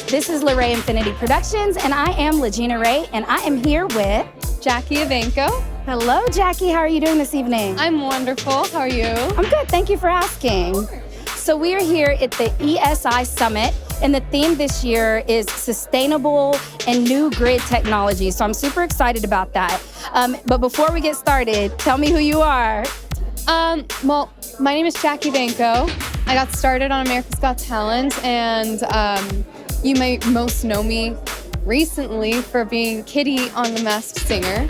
This is LaRae Infinity Productions, and I am LaGina Ray, and I am here with Jackie Evancho. Hello, Jackie. How are you doing this evening? I'm wonderful. How are you? I'm good. Thank you for asking. So we are here at the ESI Summit, and the theme this year is sustainable and new grid technology. So I'm super excited about that. But before we get started, tell me who you are. Well, my name is Jackie Evancho. I got started on America's Got Talent, and you may most know me recently for being Kitty on The Masked Singer.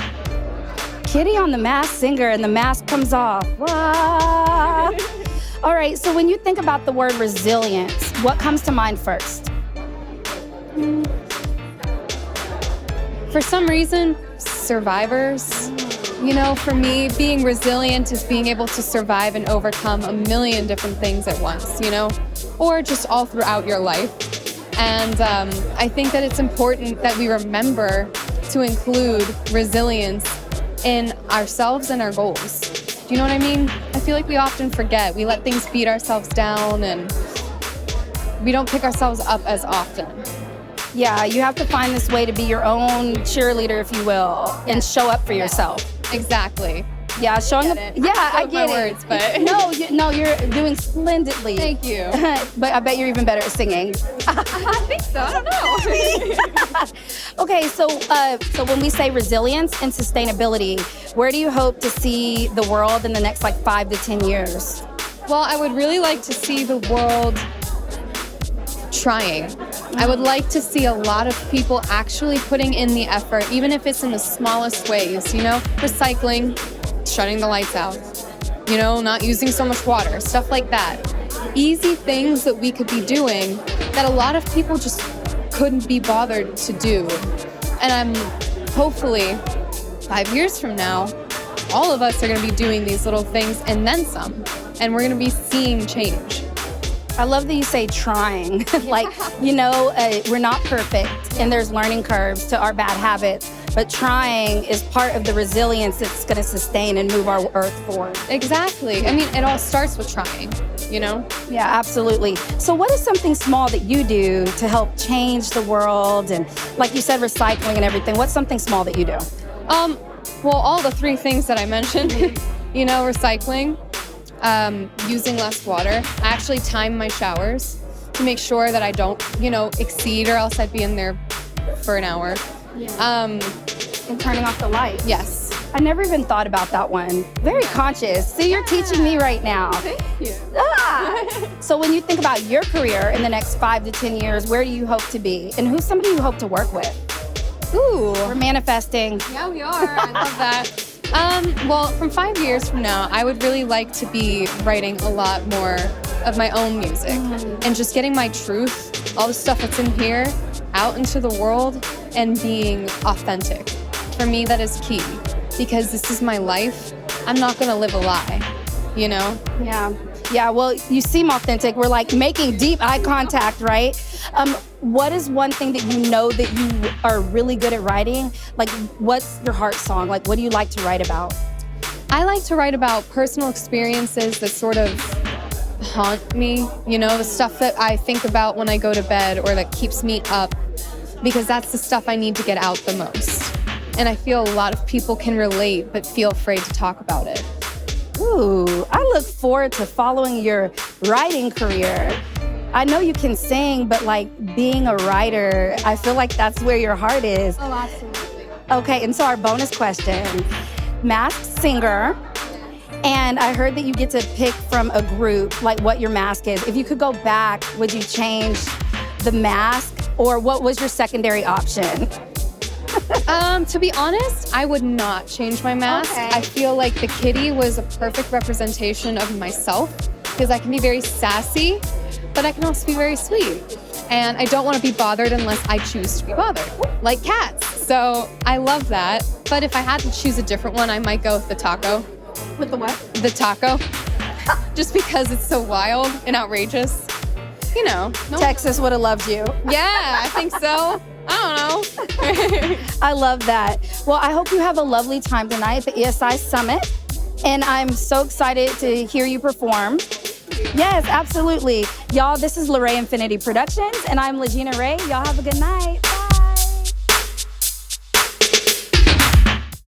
Kitty on The Masked Singer, and the mask comes off. Wow. All right, so when you think about the word resilience, what comes to mind first? For some reason, survivors. You know, for me, being resilient is being able to survive and overcome a million different things at once, you know, or just all throughout your life. And I think that it's important that we remember to include resilience in ourselves and our goals. Do you know what I mean? I feel like we often forget. We let things beat ourselves down, and we don't pick ourselves up as often. Yeah, you have to find this way to be your own cheerleader, if you will, and show up for yourself. Exactly. Yeah, showing up. Yeah, I get my it. words, but No, you're doing splendidly. Thank you. But I bet you're even better at singing. I think so. I don't know. Okay, so when we say resilience and sustainability, where do you hope to see the world in the next 5 to 10 years? Well, I would really like to see the world trying. I would like to see a lot of people actually putting in the effort, even if it's in the smallest ways, you know, recycling, shutting the lights out, you know, not using so much water, stuff like that. Easy things that we could be doing that a lot of people just couldn't be bothered to do. And I'm hopefully 5 years from now, all of us are going to be doing these little things and then some, and we're going to be seeing change. I love that you say trying. We're not perfect, and there's learning curves to our bad habits, but trying is part of the resilience that's going to sustain and move our earth forward. Exactly. I mean, it all starts with trying, you know? Yeah, absolutely. So what is something small that you do to help change the world? And like you said, recycling and everything. What's something small that you do? Well, all the three things that I mentioned, you know, recycling, using less water. I actually time my showers to make sure that I don't, exceed, or else I'd be in there for an hour. Yeah. And turning off the light. Yes. I never even thought about that one. Very conscious. See, you're teaching me right now. Thank you. So when you think about your career in the next 5 to 10 years, where do you hope to be? And who's somebody you hope to work with? Ooh. We're manifesting. Yeah, we are. I love that. Well, from 5 years from now, I would really like to be writing a lot more of my own music and just getting my truth, all the stuff that's in here, out into the world and being authentic. For me, that is key, because this is my life. I'm not going to live a lie, you know? Yeah, well, you seem authentic. We're making deep eye contact, right? What is one thing that you know that you are really good at writing? What's your heart song? What do you like to write about? I like to write about personal experiences that sort of haunt me, you know, the stuff that I think about when I go to bed or that keeps me up, because that's the stuff I need to get out the most. And I feel a lot of people can relate but feel afraid to talk about it. Ooh, I look forward to following your writing career. I know you can sing, but being a writer, I feel like that's where your heart is. Oh, absolutely. Okay, and so our bonus question, masked singer, and I heard that you get to pick from a group, what your mask is. If you could go back, would you change the mask, or what was your secondary option? To be honest, I would not change my mask. Okay. I feel like the kitty was a perfect representation of myself, because I can be very sassy, but I can also be very sweet. And I don't want to be bothered unless I choose to be bothered, like cats. So I love that. But if I had to choose a different one, I might go with the taco. With the what? The taco. Just because it's so wild and outrageous. You know. Texas would have loved you. Yeah, I think so. I don't know. I love that. Well, I hope you have a lovely time tonight at the ESI Summit. And I'm so excited to hear you perform. Yes, absolutely. Y'all, this is LeRae Infinity Productions, and I'm LaGina Ray. Y'all have a good night.